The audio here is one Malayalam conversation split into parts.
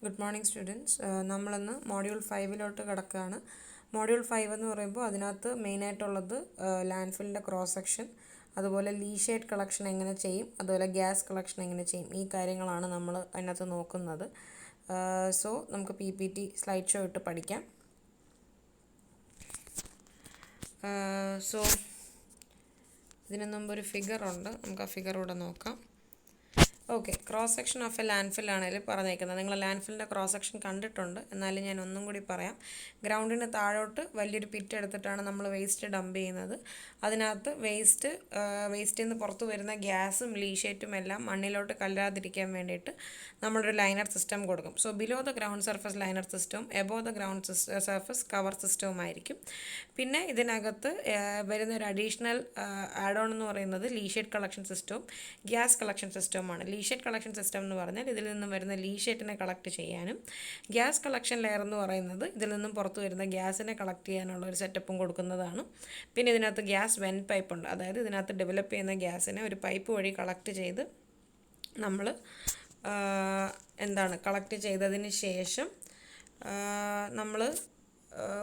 Good morning students. നമ്മളിന്ന് മോഡ്യൂൾ 5 കിടക്കുകയാണ്. മോഡ്യൂൾ 5 എന്ന് പറയുമ്പോൾ അതിനകത്ത് മെയിനായിട്ടുള്ളത് ലാൻഡ്ഫില്ലിൻ്റെ ക്രോസ് സെക്ഷൻ, അതുപോലെ ലീഷേഡ് കളക്ഷൻ എങ്ങനെ ചെയ്യും, അതുപോലെ ഗ്യാസ് കളക്ഷൻ എങ്ങനെ ചെയ്യും, ഈ കാര്യങ്ങളാണ് നമ്മൾ അതിനകത്ത് നോക്കുന്നത്. സോ നമുക്ക് PPT സ്ലൈഡ് ഷോ ഇട്ട് പഠിക്കാം. സോ ഇതിനു മുമ്പ് ഒരു ഫിഗർ ഉണ്ട്, നമുക്ക് ആ ഫിഗറൂടെ നോക്കാം. Okay, cross section of a ലാൻഡ്ഫില്ലാണെങ്കിൽ പറഞ്ഞേക്കുന്നത്, നിങ്ങൾ ലാൻഡ്ഫില്ലിൻ്റെ ക്രോസ് സെക്ഷൻ കണ്ടിട്ടുണ്ട്, എന്നാലും ഞാൻ ഒന്നും കൂടി പറയാം. ഗ്രൗണ്ടിന് താഴോട്ട് വലിയൊരു പിറ്റ് എടുത്തിട്ടാണ് നമ്മൾ വേസ്റ്റ് ഡംപ് ചെയ്യുന്നത്. അതിനകത്ത് വേസ്റ്റിൽ നിന്ന് പുറത്ത് വരുന്ന ഗ്യാസും ലീഷേറ്റും എല്ലാം മണ്ണിലോട്ട് കല്ലാതിരിക്കാൻ വേണ്ടിയിട്ട് നമ്മളൊരു ലൈനർ സിസ്റ്റം കൊടുക്കും. So below the ground surface liner സിസ്റ്റവും above the ground surface cover സിസ്റ്റവുമായിരിക്കും. പിന്നെ ഇതിനകത്ത് വരുന്ന ഒരു അഡീഷണൽ ആഡ് ഓൺ എന്ന് പറയുന്നത് ലീഷേറ്റ് കളക്ഷൻ സിസ്റ്റവും ഗ്യാസ് കളക്ഷൻ സിസ്റ്റവുമാണ്. ലീഷേറ്റ് കളക്ഷൻ സിസ്റ്റം എന്ന് പറഞ്ഞാൽ ഇതിൽ നിന്നും വരുന്ന ലീഷേറ്റിനെ കളക്ട് ചെയ്യാനും, ഗ്യാസ് കളക്ഷൻ ലെയർ എന്ന് പറയുന്നത് ഇതിൽ നിന്നും പുറത്ത് വരുന്ന ഗ്യാസിനെ കളക്ട് ചെയ്യാനുള്ള ഒരു സെറ്റപ്പും കൊടുക്കുന്നതാണ്. പിന്നെ ഇതിനകത്ത് ഗ്യാസ് വെൻ പൈപ്പ് ഉണ്ട്, അതായത് ഇതിനകത്ത് ഡെവലപ്പ് ചെയ്യുന്ന ഗ്യാസിനെ ഒരു പൈപ്പ് വഴി കളക്ട് ചെയ്ത് നമ്മൾ കളക്ട് ചെയ്തതിന് ശേഷം നമ്മൾ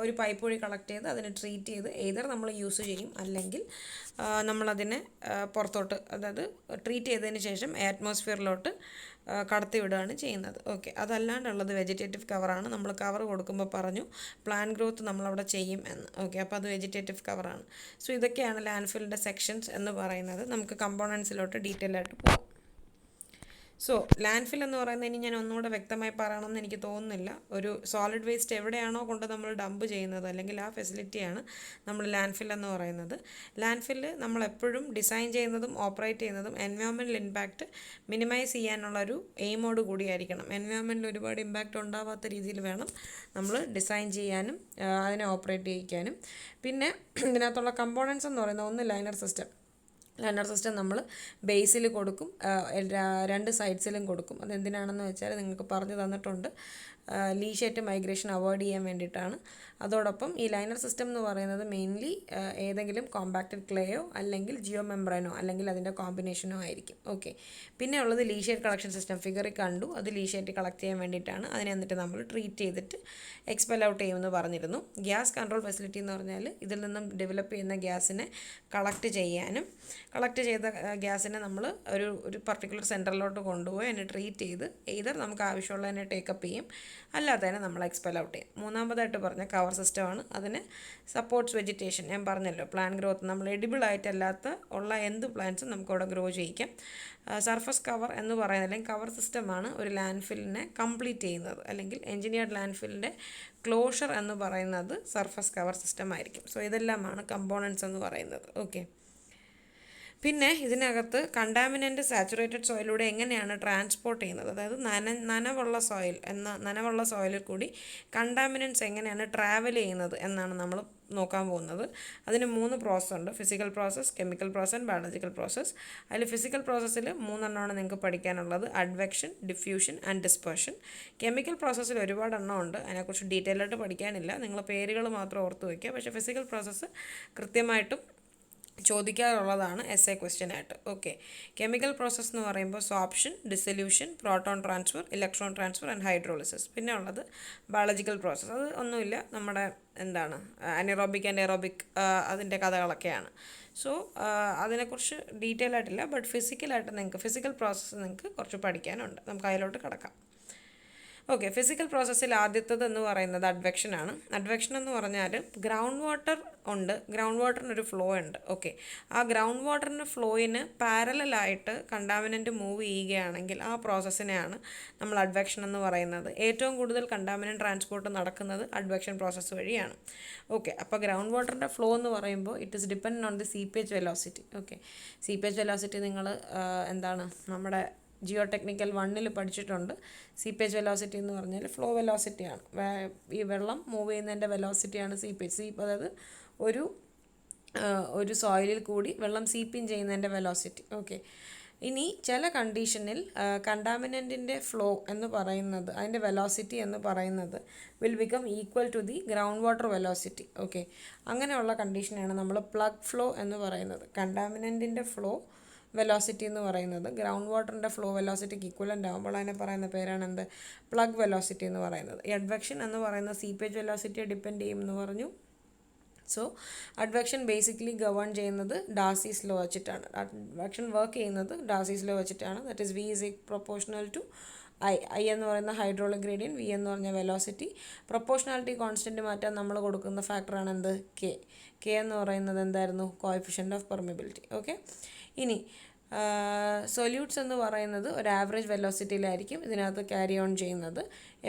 ഒരു പൈപ്പ് വഴി കളക്ട് ചെയ്ത് അതിനെ ട്രീറ്റ് ചെയ്ത് എയ്തർ നമ്മൾ യൂസ് ചെയ്യും, അല്ലെങ്കിൽ നമ്മളതിനെ പുറത്തോട്ട്, അതായത് ട്രീറ്റ് ചെയ്തതിന് ശേഷം അറ്റ്മോസ്ഫിയറിലോട്ട് കടത്തി വിടുകയാണ് ചെയ്യുന്നത്. ഓക്കെ, അതല്ലാണ്ടുള്ളത് വെജിറ്റേറ്റീവ് കവറാണ്. നമ്മൾ കവർ കൊടുക്കുമ്പോൾ പറഞ്ഞു പ്ലാൻ ഗ്രോത്ത് നമ്മളവിടെ ചെയ്യും എന്ന്. ഓക്കെ, അപ്പോൾ അത് വെജിറ്റേറ്റീവ് കവറാണ്. സോ ഇതൊക്കെയാണ് ലാൻഡ്ഫില്ലിൻ്റെ സെക്ഷൻസ് എന്ന് പറയുന്നത്. നമുക്ക് കമ്പോണൻസിലോട്ട് ഡീറ്റെയിൽ ആയിട്ട് പോകാം. സോ ലാൻഡ്ഫിൽ എന്ന് പറയുന്നത് ഇനി ഞാൻ ഒന്നുകൂടെ വ്യക്തമായി പറയണമെന്ന് എനിക്ക് തോന്നുന്നില്ല. ഒരു സോളിഡ് വേസ്റ്റ് എവിടെയാണോ കൊണ്ട് നമ്മൾ ഡംപ് ചെയ്യുന്നത്, അല്ലെങ്കിൽ ആ ഫെസിലിറ്റിയാണ് നമ്മൾ ലാൻഡ്ഫിൽ എന്ന് പറയുന്നത്. ലാൻഡ്ഫില്ല് നമ്മളെപ്പോഴും ഡിസൈൻ ചെയ്യുന്നതും ഓപ്പറേറ്റ് ചെയ്യുന്നതും എൻവയോൺമെൻറ്റൽ ഇമ്പാക്റ്റ് മിനിമൈസ് ചെയ്യാനുള്ളൊരു എയിമോട് കൂടിയായിരിക്കണം. എൻവയോൺമെൻറ്റിൽ ഒരുപാട് ഇമ്പാക്റ്റ് ഉണ്ടാവാത്ത രീതിയിൽ വേണം നമ്മൾ ഡിസൈൻ ചെയ്യാനും അതിനെ ഓപ്പറേറ്റ് ചെയ്യിക്കാനും. പിന്നെ ഇതിനകത്തുള്ള കമ്പോണൻസ് എന്ന് പറയുന്നത്, ഒന്ന് ലൈനർ സിസ്റ്റം. ലൈനർ സിസ്റ്റം നമ്മൾ ബേസിൽ കൊടുക്കും, രണ്ട് സൈഡ്സിലും കൊടുക്കും. അതെന്തിനാണെന്ന് വെച്ചാൽ നിങ്ങൾക്ക് പറഞ്ഞു തന്നിട്ടുണ്ട്, ലീഷേറ്റ് മൈഗ്രേഷൻ അവോയ്ഡ് ചെയ്യാൻ വേണ്ടിയിട്ടാണ്. അതോടൊപ്പം ഈ ലൈനർ സിസ്റ്റം എന്ന് പറയുന്നത് മെയിൻലി ഏതെങ്കിലും കോമ്പാക്റ്റഡ് ക്ലേയോ അല്ലെങ്കിൽ ജിയോ മെംബ്രെയിനോ അല്ലെങ്കിൽ അതിൻ്റെ കോമ്പിനേഷനോ ആയിരിക്കും. ഓക്കെ, പിന്നെ ഉള്ളത് ലീഷേറ്റ് കളക്ഷൻ സിസ്റ്റം. ഫിഗറിൽ കണ്ടു, അത് ലീഷേറ്റ് കളക്ട് ചെയ്യാൻ വേണ്ടിയിട്ടാണ്. അതിനെ എന്നിട്ട് നമ്മൾ ട്രീറ്റ് ചെയ്തിട്ട് എക്സ്പെൽ ഔട്ട് ചെയ്യുമെന്ന് പറഞ്ഞിരുന്നു. ഗ്യാസ് കൺട്രോൾ ഫെസിലിറ്റി എന്ന് പറഞ്ഞാൽ ഇതിൽ നിന്നും ഡെവലപ്പ് ചെയ്യുന്ന ഗ്യാസിനെ കളക്ട് ചെയ്യാനും, കളക്ട് ചെയ്ത ഗ്യാസിനെ നമ്മൾ ഒരു പർട്ടിക്കുലർ സെൻറ്ററിലോട്ട് കൊണ്ടുപോയി അതിനെ ട്രീറ്റ് ചെയ്ത് എയ്തർ നമുക്ക് ആവശ്യമുള്ളതിനെ ടേക്കപ്പ് ചെയ്യും, അല്ലാത്തതിനെ നമ്മൾ എക്സ്പെൽ ഔട്ട് ചെയ്യും. മൂന്നാമതായിട്ട് പറഞ്ഞ കവർ സിസ്റ്റമാണ്. അതിന് സപ്പോർട്ട്സ് വെജിറ്റേഷൻ. ഞാൻ പറഞ്ഞല്ലോ, പ്ലാൻ ഗ്രോത്ത്, നമ്മൾ എഡിബിൾ ആയിട്ടല്ലാത്ത ഉള്ള എന്ത് പ്ലാന്റ്സും നമുക്കവിടെ ഗ്രോ ചെയ്യിക്കാം. സർഫസ് കവർ എന്ന് പറയുന്നത്, അല്ലെങ്കിൽ കവർ സിസ്റ്റമാണ് ഒരു ലാൻഡ്ഫില്ലിനെ കംപ്ലീറ്റ് ചെയ്യുന്നത്, അല്ലെങ്കിൽ എഞ്ചിനീയർഡ് ലാൻഡ്ഫില്ലിൻ്റെ ക്ലോഷർ എന്ന് പറയുന്നത് സർഫസ് കവർ സിസ്റ്റം ആയിരിക്കും. സോ ഇതെല്ലാമാണ് കമ്പോണൻസ് എന്ന് പറയുന്നത്. ഓക്കെ, പിന്നെ ഇതിനകത്ത് കണ്ടാമിനൻ്റ് സാച്ചുറേറ്റഡ് സോയിലൂടെ എങ്ങനെയാണ് ട്രാൻസ്പോർട്ട് ചെയ്യുന്നത്, അതായത് നനവുള്ള സോയിലിൽ കൂടി കണ്ടാമിനൻസ് എങ്ങനെയാണ് ട്രാവൽ ചെയ്യുന്നത് എന്നാണ് നമ്മൾ നോക്കാൻ പോകുന്നത്. അതിന് 3 പ്രോസസ്സ് ഉണ്ട്: physical process, chemical process, biological process. അതിൽ ഫിസിക്കൽ പ്രോസസ്സിൽ 3 നിങ്ങൾക്ക് പഠിക്കാനുള്ളത്: advection, diffusion and dispersion. Chemical പ്രോസസ്സിൽ ഒരുപാട് എണ്ണം ഉണ്ട്, അതിനെക്കുറിച്ച് ഡീറ്റെയിൽ ആയിട്ട് പഠിക്കാനില്ല, നിങ്ങൾ പേരുകൾ മാത്രം ഓർത്ത് വയ്ക്കുക. പക്ഷേ ഫിസിക്കൽ പ്രോസസ്സ് കൃത്യമായിട്ടും ചോദിക്കാറുള്ളതാണ് എസ് എ ക്വസ്റ്റ്യൻ ആയിട്ട്. ഓക്കെ, കെമിക്കൽ പ്രോസസ്സ് എന്ന് പറയുമ്പോൾ sorption, dissolution, proton transfer, electron transfer and hydrolysis. പിന്നെ ഉള്ളത് ബയോളജിക്കൽ പ്രോസസ്സ്. അത് ഒന്നുമില്ല, നമ്മുടെ അനറോബിക് ആൻഡ് എറോബിക് അതിൻ്റെ കഥകളൊക്കെയാണ്. സോ അതിനെക്കുറിച്ച് ഡീറ്റെയിൽ ആയിട്ടില്ല, ബട്ട് ഫിസിക്കൽ പ്രോസസ്സ് നിങ്ങൾക്ക് കുറച്ച് പഠിക്കാനുണ്ട്. നമുക്ക് അതിലോട്ട് കിടക്കാം. ഓക്കെ, ഫിസിക്കൽ പ്രോസസ്സിൽ ആദ്യത്തേത് എന്ന് പറയുന്നത് അഡ്വെക്ഷനാണ്. അഡ്വെക്ഷൻ എന്ന് പറഞ്ഞാൽ ഗ്രൗണ്ട് വാട്ടർ ഉണ്ട്, ഗ്രൗണ്ട് വാട്ടറിനൊരു ഫ്ലോ ഉണ്ട്. ഓക്കെ, ആ ഗ്രൗണ്ട് വാട്ടറിൻ്റെ ഫ്ലോയിന് പാരലായിട്ട് കണ്ടാമിനൻറ്റ് മൂവ് ചെയ്യുകയാണെങ്കിൽ ആ പ്രോസസ്സിനെയാണ് നമ്മൾ അഡ്വെക്ഷൻ എന്ന് പറയുന്നത്. ഏറ്റവും കൂടുതൽ കണ്ടാമിനൻറ്റ് ട്രാൻസ്പോർട്ട് നടക്കുന്നത് അഡ്വെക്ഷൻ പ്രോസസ്സ് വഴിയാണ്. ഓക്കെ, അപ്പോൾ ഗ്രൗണ്ട് വാട്ടറിൻ്റെ ഫ്ലോ എന്ന് പറയുമ്പോൾ it is depend on the seepage velocity. Okay, seepage velocity നിങ്ങൾ നമ്മുടെ ജിയോ ടെക്നിക്കൽ 1 പഠിച്ചിട്ടുണ്ട്. സീപ്പേജ് വെലോസിറ്റി എന്ന് പറഞ്ഞാൽ ഫ്ലോ വെലോസിറ്റിയാണ്. ഈ വെള്ളം മൂവ് ചെയ്യുന്നതിൻ്റെ വെലോസിറ്റിയാണ് സീപ്പേജ്. അതായത് ഒരു സോയിലിൽ കൂടി വെള്ളം സീപ്പിൻ ചെയ്യുന്നതിൻ്റെ വെലോസിറ്റി. ഓക്കെ, ഇനി ചില കണ്ടീഷനിൽ കണ്ടാമിനൻറ്റിൻ്റെ ഫ്ലോ എന്ന് പറയുന്നത്, അതിൻ്റെ വെലോസിറ്റി എന്ന് പറയുന്നത് will become equal to the ground water velocity. Okay, അങ്ങനെയുള്ള കണ്ടീഷനാണ് നമ്മൾ പ്ലഗ് ഫ്ലോ എന്ന് പറയുന്നത്. കണ്ടാമിനൻറ്റിൻ്റെ ഫ്ലോ വെലോസിറ്റി എന്ന് പറയുന്നത് ഗ്രൗണ്ട് വാട്ടറിൻ്റെ ഫ്ലോ വെലോസിറ്റിക്ക് ഈക്വലൻ്റ് ആകുമ്പോൾ അതിനെ പറയുന്ന പേരാണ് എന്ത്, പ്ലഗ് വെലോസിറ്റി എന്ന് പറയുന്നത്. ഈ അഡ്വെക്ഷൻ എന്ന് പറയുന്നത് സീപ്പേജ് വെലോസിറ്റിയെ ഡിപ്പെൻഡ് ചെയ്യും എന്ന് പറഞ്ഞു. സോ അഡ്വെക്ഷൻ ബേസിക്കലി ഗവേൺ ചെയ്യുന്നത് ഡാർസീസ് ലോ വെച്ചിട്ടാണ്. അഡ്വെക്ഷൻ വർക്ക് ചെയ്യുന്നത് ഡാർസീസ് ലോ വെച്ചിട്ടാണ്. That is V is proportional to I എന്ന് പറയുന്ന ഹൈഡ്രോളിക് ഗ്രേഡിയൻറ്റ്, വി എന്ന് പറഞ്ഞ വെലോസിറ്റി. പ്രൊപ്പോർഷണാലിറ്റി കോൺസ്റ്റൻറ്റ് മാറ്റാൻ നമ്മൾ കൊടുക്കുന്ന ഫാക്ടറാണ് എന്ത്, കെ. കെ എന്ന് പറയുന്നത് എന്തായിരുന്നു, കോഎഫിഷ്യൻ്റ് ഓഫ് പെർമിബിലിറ്റി. ഓക്കെ, ഇനി സൊല്യൂട്ട്സ് എന്ന് പറയുന്നത് ഒരു ആവറേജ് വെലോസിറ്റിയിലായിരിക്കും ഇതിനകത്ത് ക്യാരി ഓൺ ചെയ്യുന്നത്.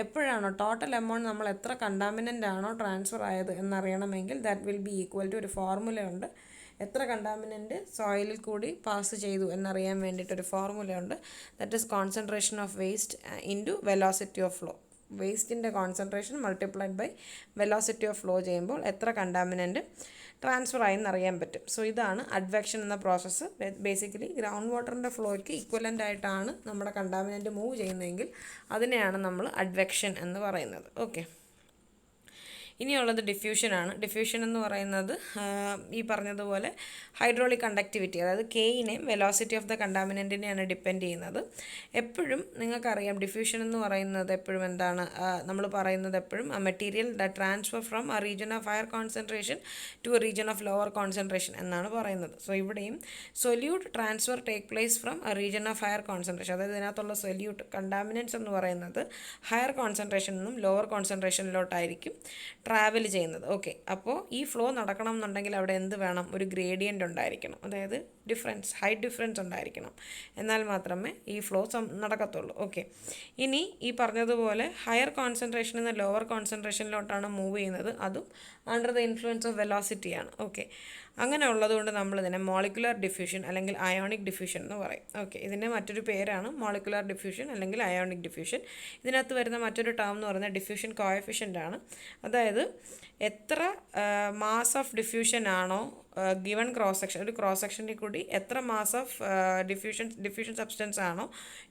എപ്പോഴാണോ ടോട്ടൽ എമൗണ്ട് നമ്മൾ എത്ര കണ്ടാമിനൻ്റ് ആണോ ട്രാൻസ്ഫർ ആയത് എന്നറിയണമെങ്കിൽ that will be equal to ഒരു ഫോർമുലയുണ്ട്. എത്ര കണ്ടാമിനൻ്റ് സോയിലിൽ കൂടി പാസ് ചെയ്തു എന്നറിയാൻ വേണ്ടിയിട്ടൊരു ഫോർമുലയുണ്ട്. That is concentration of waste into velocity of flow. വേസ്റ്റിൻ്റെ concentration multiplied by velocity of flow ചെയ്യുമ്പോൾ എത്ര കണ്ടാമിനൻ്റ് ട്രാൻസ്ഫർ ആയി എന്നറിയാൻ പറ്റും. സോ ഇതാണ് അഡ്വെക്ഷൻ എന്ന പ്രോസസ്സ്. ബേസിക്കലി ഗ്രൗണ്ട് വാട്ടറിൻ്റെ ഫ്ലോയ്ക്ക് ഇക്വലൻ്റ് ആയിട്ടാണ് നമ്മുടെ കണ്ടാമിനൻ്റ് മൂവ് ചെയ്യുന്നതെങ്കിൽ അതിനെയാണ് നമ്മൾ അഡ്വെക്ഷൻ എന്ന് പറയുന്നത്. ഓക്കെ, ഇനിയുള്ളത് ഡിഫ്യൂഷനാണ്. ഡിഫ്യൂഷൻ എന്ന് പറയുന്നത് ഈ പറഞ്ഞതുപോലെ ഹൈഡ്രോളിക് കണ്ടക്ടിവിറ്റി, അതായത് കെയിനെയും വെലോസിറ്റി ഓഫ് ദ കണ്ടാമിനൻറ്റിനെയാണ് ഡിപ്പെൻഡ് ചെയ്യുന്നത്. എപ്പോഴും നിങ്ങൾക്കറിയാം ഡിഫ്യൂഷൻ എന്ന് പറയുന്നത് എപ്പോഴും എന്താണ്, നമ്മൾ പറയുന്നത് എപ്പോഴും a material that transfer from a region of higher concentration to a region of lower concentration എന്നാണ് പറയുന്നത്. സോ ഇവിടെയും solute transfer take place from a region of higher concentration, അതായത് ഇതിനകത്തുള്ള സൊല്യൂട്ട് കണ്ടാമിനൻസ് എന്ന് പറയുന്നത് ഹയർ കോൺസെൻട്രേഷനിൽ നിന്നും ലോവർ കോൺസെൻട്രേഷനിലോട്ടായിരിക്കും ട്രാവൽ ചെയ്യുന്നത്. ഓക്കെ, അപ്പോൾ ഈ ഫ്ലോ നടക്കണം എന്നുണ്ടെങ്കിൽ അവിടെ എന്ത് വേണം, ഒരു ഗ്രേഡിയൻ്റ് ഉണ്ടായിരിക്കണം, അതായത് ഹൈറ്റ് ഡിഫറൻസ് ഉണ്ടായിരിക്കണം, എന്നാൽ മാത്രമേ ഈ ഫ്ലോ നടക്കത്തുള്ളൂ. ഓക്കെ, ഇനി ഈ പറഞ്ഞതുപോലെ ഹയർ കോൺസെൻട്രേഷനിൽ നിന്ന് ലോവർ കോൺസെൻട്രേഷനിലോട്ടാണ് മൂവ് ചെയ്യുന്നത്, അതും അണ്ടർ ദ ഇൻഫ്ലുവൻസ് ഓഫ് വെലോസിറ്റിയാണ്. ഓക്കെ, അങ്ങനെ ഉള്ളതുകൊണ്ട് നമ്മളിതിനെ മോളിക്കുലർ ഡിഫ്യൂഷൻ അല്ലെങ്കിൽ അയോണിക് ഡിഫ്യൂഷൻ എന്ന് പറയും. ഓക്കെ, ഇതിൻ്റെ മറ്റൊരു പേരാണ് മോളിക്കുലർ ഡിഫ്യൂഷൻ അല്ലെങ്കിൽ അയോണിക് ഡിഫ്യൂഷൻ. ഇതിനകത്ത് വരുന്ന മറ്റൊരു ടേം എന്ന് പറയുന്നത് ഡിഫ്യൂഷൻ കോഎഫിഷ്യൻ്റ് ആണ്. അതായത് എത്ര മാസ് ഓഫ് ഡിഫ്യൂഷൻ ആണോ ഗിവൺ ക്രോസ് സെക്ഷൻ, ഒരു ക്രോസ് സെക്ഷനിൽ കൂടി എത്ര മാസ് ഓഫ് ഡിഫ്യൂഷൻ സബ്സ്റ്റൻസ് ആണോ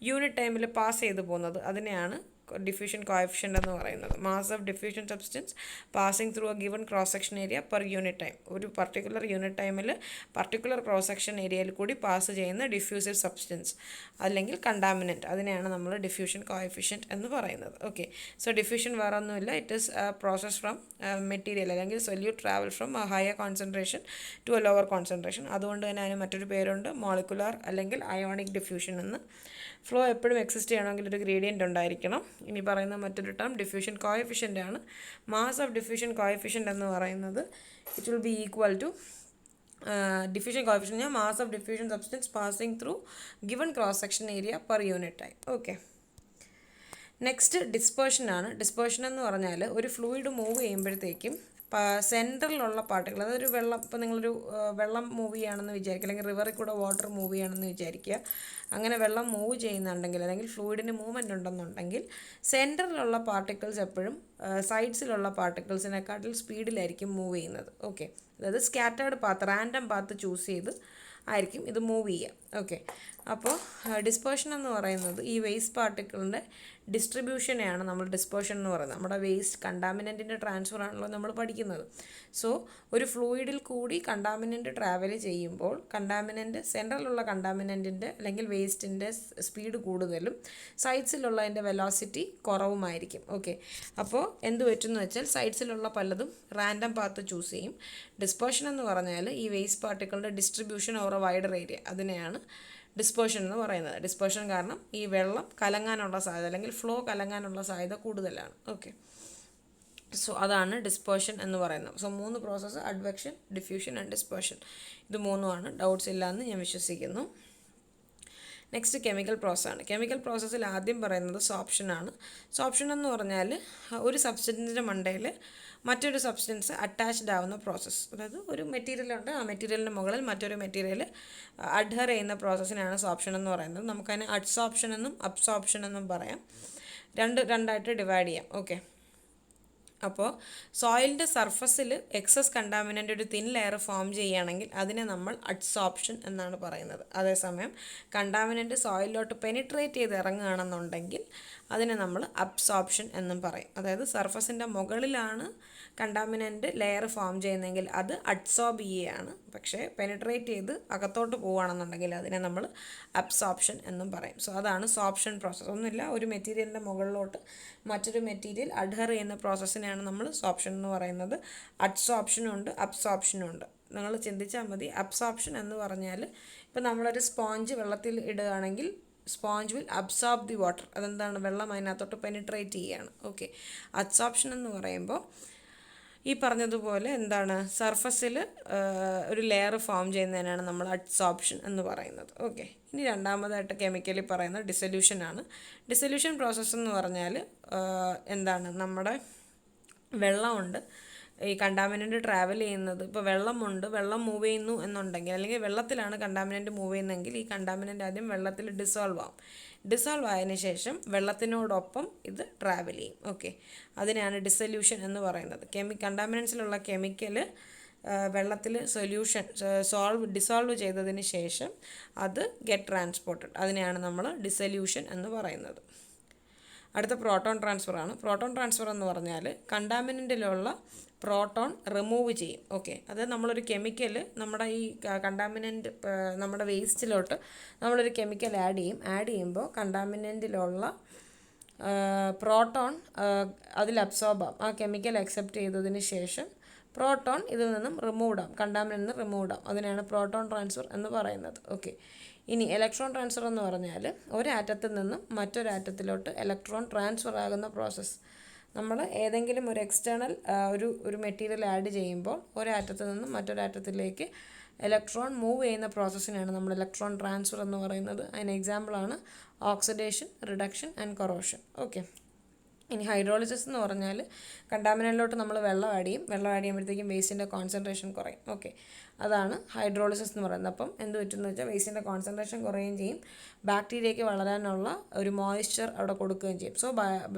യൂണിറ്റ് ടൈമിൽ പാസ് ചെയ്തു പോകുന്നത് അതിനെയാണ് ഡിഫ്യൂഷൻ കോഎഫിഷ്യൻ്റ് എന്ന് പറയുന്നത്. Mass of diffusion substance passing through A given cross section area per unit time. ഒരു പർട്ടിക്കുലർ യൂണിറ്റ് ടൈമിൽ പർട്ടിക്കുലർ ക്രോസ് സെക്ഷൻ ഏരിയയിൽ കൂടി പാസ് ചെയ്യുന്ന ഡിഫ്യൂസീവ് സബ്സ്റ്റൻസ് അല്ലെങ്കിൽ കണ്ടാമിനൻറ്റ്, അതിനെയാണ് നമ്മൾ ഡിഫ്യൂഷൻ കോഎഫിഷ്യൻ്റ് എന്ന് പറയുന്നത്. ഓക്കെ, സോ ഡിഫ്യൂഷൻ വേറെ ഒന്നുമില്ല, it is process from material അല്ലെങ്കിൽ solute travel from a higher concentration to a lower concentration. അതുകൊണ്ട് തന്നെ അതിന് മറ്റൊരു പേരുണ്ട് മോളിക്കുലർ അല്ലെങ്കിൽ അയോണിക് ഡിഫ്യൂഷൻ എന്ന്. ഫ്ലോ എപ്പോഴും എക്സിസ്റ്റ് ചെയ്യണമെങ്കിൽ ഒരു ഗ്രേഡിയൻ്റ് ഉണ്ടായിരിക്കണം. ഇനി പറയുന്ന മറ്റൊരു ടേം ഡിഫ്യൂഷൻ കോഎഫിഷ്യൻ്റ് ആണ്. മാസ് ഓഫ് ഡിഫ്യൂഷൻ കോഎഫിഷ്യൻ്റ് എന്ന് പറയുന്നത് it will be equal to diffusion coefficient mass of diffusion substance passing through given cross section area per unit time. Okay, next dispersion ആണ്. ഡിസ്പേർഷൻ എന്ന് പറഞ്ഞാൽ ഒരു ഫ്ലൂയിഡ് മൂവ് ചെയ്യുമ്പോഴത്തേക്കും സെൻറ്ററിലുള്ള പാർട്ടിക്കിൾ, അതൊരു വെള്ളം, ഇപ്പോൾ നിങ്ങളൊരു വെള്ളം മൂവ് ചെയ്യുകയാണെന്ന് വിചാരിക്കുക, അല്ലെങ്കിൽ റിവറിൽ കൂടെ വാട്ടർ മൂവ് ചെയ്യുകയാണെന്ന് വിചാരിക്കുക. അങ്ങനെ വെള്ളം മൂവ് ചെയ്യുന്നുണ്ടെങ്കിൽ അല്ലെങ്കിൽ ഫ്ലൂയിഡിന് മൂവ്മെൻ്റ് ഉണ്ടെന്നുണ്ടെങ്കിൽ സെൻറ്ററിലുള്ള പാർട്ടിക്കിൾസ് എപ്പോഴും സൈഡ്സിലുള്ള പാർട്ടിക്കിൾസിനെക്കാട്ടിൽ സ്പീഡിലായിരിക്കും മൂവ് ചെയ്യുന്നത്. ഓക്കെ, അതായത് scattered path, random path choose ചെയ്ത് ആയിരിക്കും ഇത് മൂവ് ചെയ്യുക. ഓക്കെ, അപ്പോൾ ഡിസ്പേർഷൻ എന്ന് പറയുന്നത് ഈ വേസ്റ്റ് പാർട്ടിക്കിളിൻ്റെ ഡിസ്ട്രിബ്യൂഷനെയാണ് നമ്മൾ ഡിസ്പേർഷൻ എന്ന് പറയുന്നത്. നമ്മുടെ വേസ്റ്റ് കണ്ടാമിനൻറ്റിൻ്റെ ട്രാൻസ്ഫർ ആണല്ലോ നമ്മൾ പഠിക്കുന്നത്. സോ ഒരു ഫ്ലൂയിഡിൽ കൂടി കണ്ടാമിനൻറ്റ് ട്രാവൽ ചെയ്യുമ്പോൾ കണ്ടാമിനൻറ്റ് സെൻട്രലുള്ള കണ്ടാമിനൻറ്റിൻ്റെ അല്ലെങ്കിൽ വേസ്റ്റിൻ്റെ സ്പീഡ് കൂടുതലും സൈഡ്സിലുള്ളതിൻ്റെ വെലോസിറ്റി കുറവുമായിരിക്കും. ഓക്കെ, അപ്പോൾ എന്ത് പറ്റുമെന്ന് വെച്ചാൽ സൈഡ്സിലുള്ള പലതും റാൻഡം പാത്ത് ചൂസ് ചെയ്യും. ഡിസ്പേർഷൻ എന്ന് പറഞ്ഞാൽ ഈ വേസ്റ്റ് പാർട്ടിക്കിളിൻ്റെ distribution over a wider area, അതിനെയാണ് ഡിസ്പേർഷൻ എന്ന് പറയുന്നത്. ഡിസ്പേർഷൻ കാരണം ഈ വെള്ളം കലങ്ങാനുള്ള സാധ്യത അല്ലെങ്കിൽ ഫ്ലോ കലങ്ങാനുള്ള സാധ്യത കൂടുതലാണ്. ഓക്കെ, സോ അതാണ് ഡിസ്പേർഷൻ എന്ന് പറയുന്നത്. So 3 process: advection, diffusion and dispersion. ഇത് 3 ഡൗട്ട്സ് ഇല്ലയെന്ന് ഞാൻ വിശ്വസിക്കുന്നു. നെക്സ്റ്റ് കെമിക്കൽ പ്രോസസ്സാണ്. കെമിക്കൽ പ്രോസസ്സിൽ ആദ്യം പറയുന്നത് സോപ്ഷനാണ്. സോപ്ഷൻ എന്ന് പറഞ്ഞാൽ ഒരു സബ്സ്റ്റൻസിൻ്റെ മണ്ടയിൽ മറ്റൊരു സബ്സ്റ്റൻസ് അറ്റാച്ച്ഡ് ആവുന്ന പ്രോസസ്സ്. അതായത് ഒരു മെറ്റീരിയൽ ഉണ്ട്, ആ മെറ്റീരിയലിന് മുകളിൽ മറ്റൊരു മെറ്റീരിയൽ അഡ്ഹർ ചെയ്യുന്ന പ്രോസസ്സിനാണ് സോപ്ഷൻ എന്ന് പറയുന്നത്. നമുക്കതിനെ അഡ്സോപ്ഷൻ എന്നും അബ്സോപ്ഷൻ എന്നും പറയാം. രണ്ടായിട്ട് ഡിവൈഡ് ചെയ്യാം. ഓക്കെ, അപ്പോൾ സോയിലിൻ്റെ സർഫസിൽ എക്സസ് കണ്ടാമിനൻ്റ് ഒരു തിൻ ലെയർ ഫോം ചെയ്യുകയാണെങ്കിൽ അതിനെ നമ്മൾ അഡ്സോപ്ഷൻ എന്നാണ് പറയുന്നത്. അതേസമയം കണ്ടാമിനൻ്റ് സോയിലിലോട്ട് പെനിട്രേറ്റ് ചെയ്ത് ഇറങ്ങുകയാണെന്നുണ്ടെങ്കിൽ അതിനെ നമ്മൾ അബ്സോർപ്ഷൻ എന്നും പറയും. അതായത് സർഫസിൻ്റെ മുകളിലാണ് കണ്ടാമിനൻ്റ് ലെയർ ഫോം ചെയ്യുന്നതെങ്കിൽ അത് അഡ്സോർബ് ചെയ്യുകയാണ്. പക്ഷേ പെനിട്രേറ്റ് ചെയ്ത് അകത്തോട്ട് പോവുകയാണെന്നുണ്ടെങ്കിൽ അതിനെ നമ്മൾ അബ്സോർപ്ഷൻ എന്നും പറയും. സോ അതാണ് സോർപ്ഷൻ പ്രോസസ്സ്. ഒന്നുമില്ല, ഒരു മെറ്റീരിയലിൻ്റെ മുകളിലോട്ട് മറ്റൊരു മെറ്റീരിയൽ അഡ്ഹർ ചെയ്യുന്ന പ്രോസസ്സിനെയാണ് നമ്മൾ സോർപ്ഷൻ എന്ന് പറയുന്നത്. അഡ്സോർപ്ഷനും ഉണ്ട്, അബ്സോർപ്ഷനും ഉണ്ട്. നിങ്ങൾ ചിന്തിച്ചാൽ മതി. അബ്സോർപ്ഷൻ എന്ന് പറഞ്ഞാൽ ഇപ്പോൾ നമ്മളൊരു സ്പോഞ്ച് വെള്ളത്തിൽ ഇടുകയാണെങ്കിൽ sponge will absorb the water. അതെന്താണ്? വെള്ളം അതിനകത്തോട്ട് പെനിട്രേറ്റ് ചെയ്യുകയാണ്. ഓക്കെ. അബ്സോർപ്ഷൻ എന്ന് പറയുമ്പോൾ ഈ പറഞ്ഞതുപോലെ എന്താണ്, സർഫസിൽ ഒരു ലെയർ ഫോം ചെയ്യുന്നതിനാണ് നമ്മൾ അഡ്സോർപ്ഷൻ എന്ന് പറയുന്നത്. ഓക്കെ. ഇനി രണ്ടാമതായിട്ട് കെമിക്കലി പറയുന്നത് ഡിസൊല്യൂഷനാണ്. ഡിസൊല്യൂഷൻ പ്രോസസ്സ് എന്ന് പറഞ്ഞാൽ എന്താണ്, നമ്മുടെ വെള്ളമുണ്ട്, ഈ കണ്ടാമിനൻ്റ് ട്രാവൽ ചെയ്യുന്നത്. ഇപ്പോൾ വെള്ളമുണ്ട്, വെള്ളം മൂവ് ചെയ്യുന്നു എന്നുണ്ടെങ്കിൽ, അല്ലെങ്കിൽ വെള്ളത്തിലാണ് കണ്ടാമിനൻ്റ് മൂവ് ചെയ്യുന്നതെങ്കിൽ ഈ കണ്ടാമിനൻ്റ് ആദ്യം വെള്ളത്തിൽ ഡിസോൾവ് ആവും. ഡിസോൾവ് ആയതിനു ശേഷം വെള്ളത്തിനോടൊപ്പം ഇത് ട്രാവൽ ചെയ്യും. ഓക്കെ. അതിനാണ് ഡിസൊല്യൂഷൻ എന്ന് പറയുന്നത്. കണ്ടാമിനൻസിലുള്ള കെമിക്കൽ വെള്ളത്തിൽ ഡിസോൾവ് ചെയ്തതിന് ശേഷം അത് ഗെറ്റ് ട്രാൻസ്പോർട്ടഡ്. അതിനെയാണ് നമ്മൾ ഡിസൊല്യൂഷൻ എന്ന് പറയുന്നത്. അടുത്ത പ്രോട്ടോൺ ട്രാൻസ്ഫർ ആണ്. പ്രോട്ടോൺ ട്രാൻസ്ഫർ എന്ന് പറഞ്ഞാൽ കണ്ടാമിനൻറ്റിലുള്ള പ്രോട്ടോൺ റിമൂവ് ചെയ്യും. ഓക്കെ. അത് നമ്മളൊരു കെമിക്കൽ നമ്മുടെ ഈ കണ്ടാമിനൻ്റ് നമ്മുടെ വേസ്റ്റിലോട്ട് നമ്മളൊരു കെമിക്കൽ ആഡ് ചെയ്യുമ്പോൾ കണ്ടാമിനൻറ്റിലുള്ള പ്രോട്ടോൺ അതിൽ അബ്സോർബ് ആവും. ആ കെമിക്കൽ അക്സെപ്റ്റ് ചെയ്തതിന് ശേഷം പ്രോട്ടോൺ ഇതിൽ നിന്നും റിമൂവ്ഡ് ആവും, കണ്ടാമിനൻ്റിൽ നിന്ന് റിമൂവ്ഡ് ആവും. അതിനാണ് പ്രോട്ടോൺ ട്രാൻസ്ഫർ എന്ന് പറയുന്നത്. ഓക്കെ. ഇനി ഇലക്ട്രോൺ ട്രാൻസ്ഫർ എന്ന് പറഞ്ഞാൽ ഒരാറ്റത്തിൽ നിന്നും മറ്റൊരാറ്റത്തിലോട്ട് ഇലക്ട്രോൺ ട്രാൻസ്ഫർ ആകുന്ന പ്രോസസ്സ്. നമ്മൾ ഏതെങ്കിലും ഒരു എക്സ്റ്റേണൽ ഒരു മെറ്റീരിയൽ ആഡ് ചെയ്യുമ്പോൾ ഒരാറ്റത്തിൽ നിന്നും മറ്റൊരാറ്റത്തിലേക്ക് ഇലക്ട്രോൺ മൂവ് ചെയ്യുന്ന പ്രോസസ്സിനാണ് നമ്മൾ ഇലക്ട്രോൺ ട്രാൻസ്ഫർ എന്ന് പറയുന്നത്. അതിന് എക്സാമ്പിളാണ് oxidation, reduction and corrosion. Okay. ഇനി ഹൈഡ്രോളിസിസ് എന്ന് പറഞ്ഞാൽ കണ്ടാമിനൻറ്റിലോട്ട് നമ്മൾ വെള്ളം ആഡ് ചെയ്യുമ്പോഴത്തേക്കും വേസ്റ്റിൻ്റെ കോൺസെൻട്രേഷൻ കുറയും. ഓക്കെ. അതാണ് ഹൈഡ്രോളിസിസ് എന്ന് പറയുന്നത്. അപ്പം എന്ത് പറ്റുമെന്ന് വെച്ചാൽ വേസ്റ്റിൻ്റെ കോൺസെൻട്രേഷൻ കുറയുകയും ചെയ്യും, ബാക്ടീരിയയ്ക്ക് വളരാനുള്ള ഒരു മോയ്സ്ചർ അവിടെ കൊടുക്കുകയും ചെയ്യും. സോ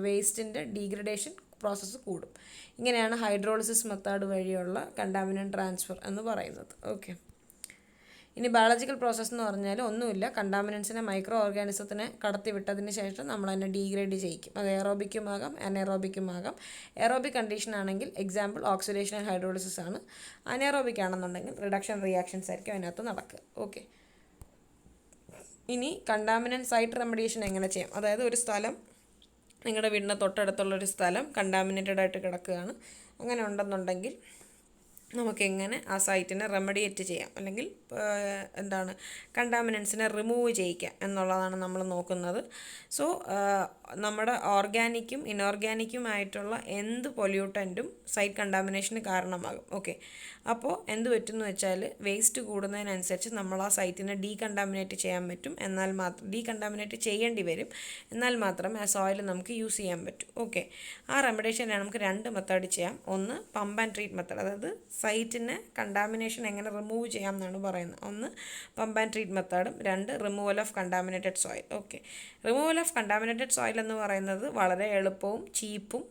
വേസ്റ്റിൻ്റെ ഡീഗ്രഡേഷൻ പ്രോസസ്സ് കൂടും. ഇങ്ങനെയാണ് ഹൈഡ്രോളിസിസ് മെത്തേഡ് വഴിയുള്ള കണ്ടാമിനൻ്റ് ട്രാൻസ്ഫർ എന്ന് പറയുന്നത്. ഓക്കെ. ഇനി ബയോളജിക്കൽ പ്രോസസ്സ് എന്ന് പറഞ്ഞാൽ ഒന്നുമില്ല, കണ്ടാമിനൻസിനെ മൈക്രോ ഓർഗാനിസത്തിനെ കടത്തി വിട്ടതിന് ശേഷം നമ്മൾ അതിനെ ഡീഗ്രേഡ് ചെയ്യിക്കും. അത് എയറോബിക്കുമാകാം അനേറോബിക്കുമാകാം. എയറോബിക് കണ്ടീഷൻ ആണെങ്കിൽ എക്സാമ്പിൾ ഓക്സിഡേഷൻ ആൻഡ് ഹൈഡ്രോളിസിസ് ആണ്. അനേറോബിക് ആണെന്നുണ്ടെങ്കിൽ റിഡക്ഷൻ റിയാക്ഷൻസ് ആയിരിക്കും അതിനകത്ത് നടക്കുക. ഓക്കെ. ഇനി കണ്ടാമിനൻറ്റ് സൈറ്റ് റെമഡിയേഷൻ എങ്ങനെ ചെയ്യാം? അതായത് ഒരു സ്ഥലം, നിങ്ങളുടെ വീടിൻ്റെ തൊട്ടടുത്തുള്ളൊരു സ്ഥലം കണ്ടാമിനേറ്റഡ് ആയിട്ട് കിടക്കുകയാണ്. അങ്ങനെ ഉണ്ടെന്നുണ്ടെങ്കിൽ നമുക്കെങ്ങനെ ആ സൈറ്റിനെ റെമഡിയേറ്റ് ചെയ്യാം, അല്ലെങ്കിൽ എന്താണ് കണ്ടാമിനൻസിനെ റിമൂവ് ചെയ്യിക്കാം എന്നുള്ളതാണ് നമ്മൾ നോക്കുന്നത്. സോ നമ്മുടെ ഓർഗാനിക്കും ഇനോർഗാനിക്കുമായിട്ടുള്ള എന്ത് പൊല്യൂട്ടൻറ്റും സൈറ്റ് കണ്ടാമിനേഷന് കാരണമാകും. ഓക്കെ. അപ്പോൾ എന്ത് പറ്റുമെന്ന് വെച്ചാൽ വേസ്റ്റ് കൂടുന്നതിനനുസരിച്ച് നമ്മൾ ആ സൈറ്റിനെ ഡീകണ്ടാമിനേറ്റ് ചെയ്യാൻ പറ്റും. ഡീകണ്ടാമിനേറ്റ് ചെയ്യേണ്ടി വരും. എന്നാൽ മാത്രമേ ആ സോയിൽ നമുക്ക് യൂസ് ചെയ്യാൻ പറ്റൂ. ഓക്കെ. ആ റെമഡിയേഷനെ നമുക്ക് 2 മെത്തേഡ് ചെയ്യാം. ഒന്ന് പമ്പ് ആൻഡ് ട്രീറ്റ് മെത്തേഡ്, അതായത് സൈറ്റിനെ കണ്ടാമിനേഷൻ എങ്ങനെ റിമൂവ് ചെയ്യാം എന്നാണ് പറയുന്നത്. ഒന്ന് പമ്പ് ആൻഡ് ട്രീറ്റ് മെത്തേഡും 2 removal of contaminated soil. Okay. Removal of contaminated soil എന്ന് പറയുന്നത് വളരെ എളുപ്പവും ചീപ്പും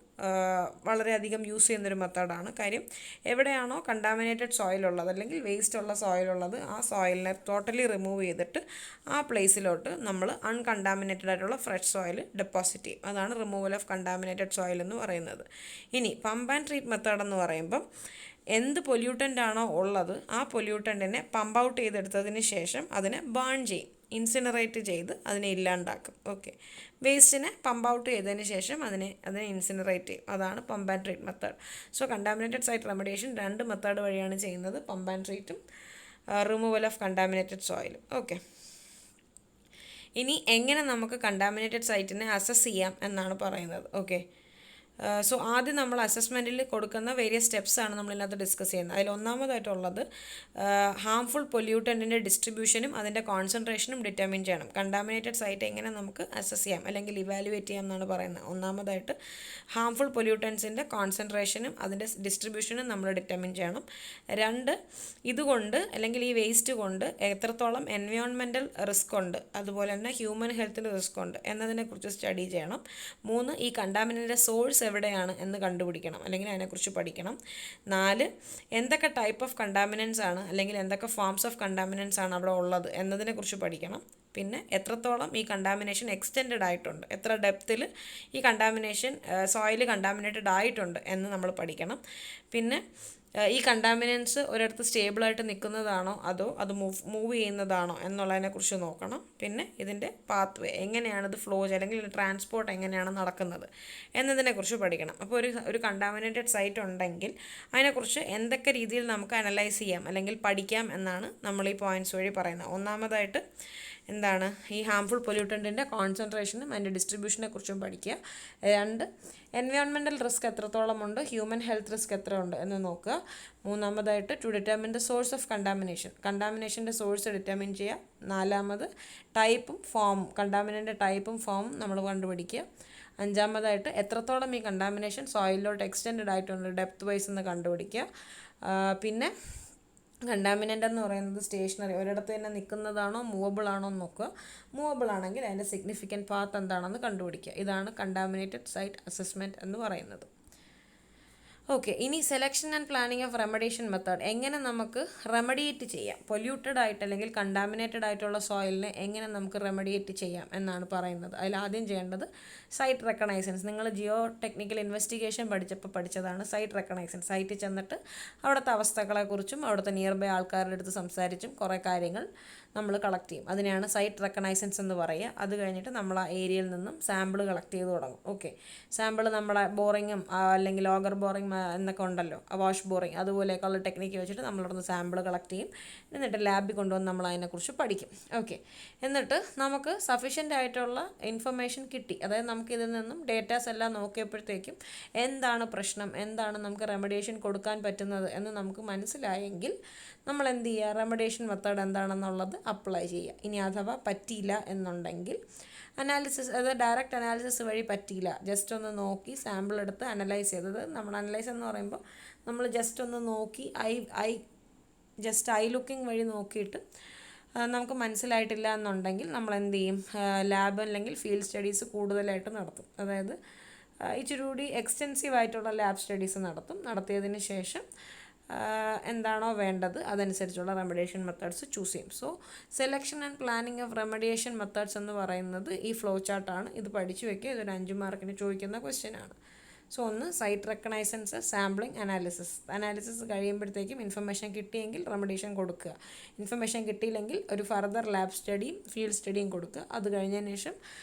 വളരെയധികം യൂസ് ചെയ്യുന്നൊരു മെത്തേഡാണ്. കാര്യം എവിടെയാണോ കണ്ടാമിനേറ്റഡ് സോയിലുള്ളത് അല്ലെങ്കിൽ വേസ്റ്റ് ഉള്ള സോയിലുള്ളത് ആ സോയിലിനെ ടോട്ടലി റിമൂവ് ചെയ്തിട്ട് ആ പ്ലേസിലോട്ട് നമ്മൾ അൺകണ്ടാമിനേറ്റഡ് ആയിട്ടുള്ള ഫ്രഷ് സോയിൽ ഡെപ്പോസിറ്റ് ചെയ്യും. അതാണ് റിമൂവൽ ഓഫ് കണ്ടാമിനേറ്റഡ് സോയിൽ എന്ന് പറയുന്നത്. ഇനി പമ്പ് ആൻഡ് ട്രീറ്റ് മെത്തേഡ് എന്ന് പറയുമ്പം എന്ത് പൊല്യൂട്ടൻ്റ് ആണോ ഉള്ളത് ആ പൊല്യൂട്ടൻറ്റിനെ പമ്പ് ഔട്ട് ചെയ്തെടുത്തതിന് ശേഷം അതിനെ ബേൺ ചെയ്യും, ഇൻസിനറേറ്റ് ചെയ്ത് അതിനെ ഇല്ലാണ്ടാക്കും. ഓക്കെ. വേസ്റ്റിനെ പമ്പ് ഔട്ട് ചെയ്തതിന് ശേഷം അതിനെ ഇൻസിനറേറ്റ് ചെയ്യും. അതാണ് pump and treat method. So contaminated site remediation 2 method വഴിയാണ് ചെയ്യുന്നത്, പമ്പ് ആൻഡ് ട്രീറ്റും റിമൂവൽ ഓഫ് കണ്ടാമിനേറ്റഡ് സോയിലും. ഓക്കെ. ഇനി എങ്ങനെ നമുക്ക് കണ്ടാമിനേറ്റഡ് സൈറ്റിനെ അസസ് ചെയ്യാം എന്നാണ് പറയുന്നത്. ഓക്കെ. സോ ആദ്യം നമ്മൾ അസസ്മെൻറ്റിൽ കൊടുക്കുന്ന വേരിയസ് സ്റ്റെപ്സാണ് നമ്മളിതിനകത്ത് ഡിസ്കസ് ചെയ്യുന്നത്. അതിൽ ഒന്നാമതായിട്ടുള്ളത് ഹാംഫുൾ പൊല്യൂട്ടൻറ്റിൻ്റെ ഡിസ്ട്രിബ്യൂഷനും അതിൻ്റെ കോൺസെൻട്രേഷനും ഡിറ്റർമിൻ ചെയ്യണം. കണ്ടാമിനേറ്റഡ് സൈറ്റ് എങ്ങനെ നമുക്ക് അസസ് ചെയ്യാം അല്ലെങ്കിൽ ഇവാലുവേറ്റ് ചെയ്യാം എന്നാണ് പറയുന്നത്. ഒന്നാമതായിട്ട് ഹാംഫുൾ പൊല്യൂട്ടൻസിൻ്റെ കോൺസെൻട്രേഷനും അതിൻ്റെ ഡിസ്ട്രിബ്യൂഷനും നമ്മൾ ഡിറ്റർമിൻ ചെയ്യണം. 2, ഇതുകൊണ്ട് അല്ലെങ്കിൽ ഈ വേസ്റ്റ് കൊണ്ട് എത്രത്തോളം എൻവയോൺമെൻറ്റൽ റിസ്ക് ഉണ്ട്, അതുപോലെ തന്നെ ഹ്യൂമൻ ഹെൽത്തിന് റിസ്ക് ഉണ്ട് എന്നതിനെക്കുറിച്ച് സ്റ്റഡി ചെയ്യണം. 3, ഈ കണ്ടാമിനൻ്റെ സോഴ്സ് എവിടെയാണ് എന്ന് കണ്ടുപിടിക്കണം അല്ലെങ്കിൽ അതിനെക്കുറിച്ച് പഠിക്കണം. 4, എന്തൊക്കെ ടൈപ്പ് ഓഫ് കണ്ടാമിനൻസ് ആണ് അല്ലെങ്കിൽ എന്തൊക്കെ ഫോംസ് ഓഫ് കണ്ടാമിനൻസ് ആണ് അവിടെ ഉള്ളത് എന്നതിനെക്കുറിച്ച് പഠിക്കണം. പിന്നെ എത്രത്തോളം ഈ കണ്ടാമിനേഷൻ എക്സ്റ്റെൻഡ് ആയിട്ടുണ്ട്, എത്ര ഡെപ്തിൽ ഈ കണ്ടാമിനേഷൻ സോയിൽ കണ്ടാമിനേറ്റഡ് ആയിട്ടുണ്ട് എന്ന് നമ്മൾ പഠിക്കണം. പിന്നെ ഈ കണ്ടാമിനൻസ് ഒരിടത്ത് സ്റ്റേബിളായിട്ട് നിൽക്കുന്നതാണോ അതോ അത് മൂവ് ചെയ്യുന്നതാണോ എന്നുള്ളതിനെക്കുറിച്ച് നോക്കണം. പിന്നെ ഇതിൻ്റെ പാത്ത് വേ എങ്ങനെയാണിത് ഫ്ലോ അല്ലെങ്കിൽ ട്രാൻസ്പോർട്ട് എങ്ങനെയാണ് നടക്കുന്നത് എന്നതിനെക്കുറിച്ച് പഠിക്കണം. അപ്പോൾ ഒരു കണ്ടാമിനേറ്റഡ് സൈറ്റ് ഉണ്ടെങ്കിൽ അതിനെക്കുറിച്ച് എന്തൊക്കെ രീതിയിൽ നമുക്ക് അനലൈസ് ചെയ്യാം അല്ലെങ്കിൽ പഠിക്കാം എന്നാണ് നമ്മൾ ഈ പോയിൻറ്റ്സ് വഴി പറയുന്നത്. ഒന്നാമതായിട്ട് എന്താണ് ഈ ഹാംഫുൾ പൊല്യൂട്ടൻറ്റിൻ്റെ കോൺസെൻട്രേഷനും അതിൻ്റെ ഡിസ്ട്രിബ്യൂഷനെ കുറിച്ചും പഠിക്കുക. 2, എൻവയോൺമെൻറ്റൽ റിസ്ക് എത്രത്തോളം ഉണ്ട്, ഹ്യൂമൻ ഹെൽത്ത് റിസ്ക് എത്ര ഉണ്ട് എന്ന് നോക്കുക. 3, to determine the source of കണ്ടാമിനേഷൻ്റെ സോഴ്സ് ഡിറ്റർമിൻ ചെയ്യുക. 4, ടൈപ്പും ഫോമും, കണ്ടാമിനൻ്റെ ടൈപ്പും ഫോമും നമ്മൾ കണ്ടുപിടിക്കുക. 5, എത്രത്തോളം ഈ കണ്ടാമിനേഷൻ സോയിലിലോട്ട് എക്സ്റ്റെൻഡ് ആയിട്ടുണ്ട് ഡെപ്ത് വൈസ് എന്ന് കണ്ടുപിടിക്കുക. പിന്നെ കണ്ടാമിനൻ്റ് എന്ന് പറയുന്നത് സ്റ്റേഷനറി, ഒരിടത്ത് തന്നെ നിൽക്കുന്നതാണോ മൂവബിൾ ആണോ എന്ന് നോക്കുക. മൂവബിൾ ആണെങ്കിൽ അതിൻ്റെ സിഗ്നിഫിക്കൻറ്റ് പാത്ത് എന്താണെന്ന് കണ്ടുപിടിക്കുക. ഇതാണ് കണ്ടാമിനേറ്റഡ് സൈറ്റ് അസസ്മെൻറ്റ് എന്ന് പറയുന്നത്. ഓക്കെ, ഇനി selection and planning of remediation method, എങ്ങനെ നമുക്ക് റെമഡിയേറ്റ് ചെയ്യാം, പൊല്യൂട്ടഡ് ആയിട്ട് അല്ലെങ്കിൽ കണ്ടാമിനേറ്റഡ് ആയിട്ടുള്ള സോയിലിനെ എങ്ങനെ നമുക്ക് റെമഡിയേറ്റ് ചെയ്യാം എന്നാണ് പറയുന്നത്. അതിൽ ആദ്യം ചെയ്യേണ്ടത് സൈറ്റ് റെക്കഗ്നൈസൻസ്. നിങ്ങൾ ജിയോ ടെക്നിക്കൽ ഇൻവെസ്റ്റിഗേഷൻ പഠിച്ചതാണ് സൈറ്റ് റെക്കഗ്നൈസൻസ്. സൈറ്റിൽ ചെന്നിട്ട് അവിടുത്തെ അവസ്ഥകളെക്കുറിച്ചും അവിടുത്തെ നിയർ ബൈ ആൾക്കാരുടെ അടുത്ത് സംസാരിച്ചും കുറേ കാര്യങ്ങൾ നമ്മൾ കളക്ട് ചെയ്യും. അതിനെയാണ് സൈറ്റ് റെക്കഗ്നൈസൻസ് എന്ന് പറയുക. അത് കഴിഞ്ഞിട്ട് നമ്മൾ ആ ഏരിയയിൽ നിന്നും സാമ്പിൾ കളക്ട് ചെയ്ത് തുടങ്ങും. ഓക്കെ, സാമ്പിൾ നമ്മളെ ബോറിങ്ങും അല്ലെങ്കിൽ ലോഗർ ബോറിങ് എന്നൊക്കെ ഉണ്ടല്ലോ, വാഷ് ബോറിങ്, അതുപോലെയൊക്കെയുള്ള ടെക്നിക്ക് വെച്ചിട്ട് നമ്മളവിടുന്ന് സാമ്പിൾ കളക്ട് ചെയ്യും. എന്നിട്ട് ലാബിൽ കൊണ്ടുവന്ന് നമ്മൾ അതിനെക്കുറിച്ച് പഠിക്കും. ഓക്കെ, എന്നിട്ട് നമുക്ക് സഫീഷ്യൻ്റ് ആയിട്ടുള്ള ഇൻഫർമേഷൻ കിട്ടി. അതായത് നമുക്ക് ഇതിൽ നിന്നും ഡേറ്റാസ് എല്ലാം നോക്കിയപ്പോഴത്തേക്കും എന്താണ് പ്രശ്നം, എന്താണ് നമുക്ക് റെമഡിയേഷൻ കൊടുക്കാൻ പറ്റുന്നത് എന്ന് നമുക്ക് മനസ്സിലായെങ്കിൽ നമ്മൾ എന്ത് ചെയ്യുക, റെമഡിയേഷൻ മെത്തേഡ് എന്താണെന്നുള്ളത് അപ്ലൈ ചെയ്യുക. ഇനി അഥവാ പറ്റിയില്ല എന്നുണ്ടെങ്കിൽ അനാലിസിസ്, അതായത് ഡയറക്റ്റ് അനാലിസിസ് വഴി പറ്റിയില്ല, ജസ്റ്റ് ഒന്ന് നോക്കി സാമ്പിൾ എടുത്ത് അനലൈസ് ചെയ്തത്. നമ്മൾ അനലൈസ് എന്ന് പറയുമ്പോൾ നമ്മൾ ജസ്റ്റ് ഒന്ന് നോക്കി ഐ ലുക്കിംഗ് വഴി നോക്കിയിട്ട് നമുക്ക് മനസ്സിലായിട്ടില്ല എന്നുണ്ടെങ്കിൽ നമ്മൾ എന്ത് ചെയ്യും, ലാബ് അല്ലെങ്കിൽ ഫീൽഡ് സ്റ്റഡീസ് കൂടുതലായിട്ട് നടത്തും. അതായത് ഇച്ചിരി കൂടി എക്സ്റ്റെൻസീവ് ആയിട്ടുള്ള ലാബ് സ്റ്റഡീസ് നടത്തിയതിന് ശേഷം എന്താണോ വേണ്ടത് അതനുസരിച്ചുള്ള റെമഡിയേഷൻ മെത്തേഡ്സ് ചൂസ് ചെയ്യും. So selection and planning of remediation methods എന്ന് പറയുന്നത് ഈ ഫ്ലോ ചാർട്ടാണ്. ഇത് പഠിച്ചു വയ്ക്കുക. ഇതൊരു 5 മാർക്കിന് ചോദിക്കുന്ന ക്വസ്റ്റ്യൻ ആണ്. സോ ഒന്ന് സൈറ്റ് റെക്കഗ്നൈസൻസ്, സാമ്പിളിംഗ്, അനാലിസിസ് കഴിയുമ്പോഴത്തേക്കും ഇൻഫർമേഷൻ കിട്ടിയെങ്കിൽ റെമഡിയേഷൻ കൊടുക്കുക. ഇൻഫർമേഷൻ കിട്ടിയില്ലെങ്കിൽ ഒരു ഫർദർ ലാബ് സ്റ്റഡിയും ഫീൽഡ് സ്റ്റഡിയും കൊടുക്കുക. അത് കഴിഞ്ഞതിന് ശേഷം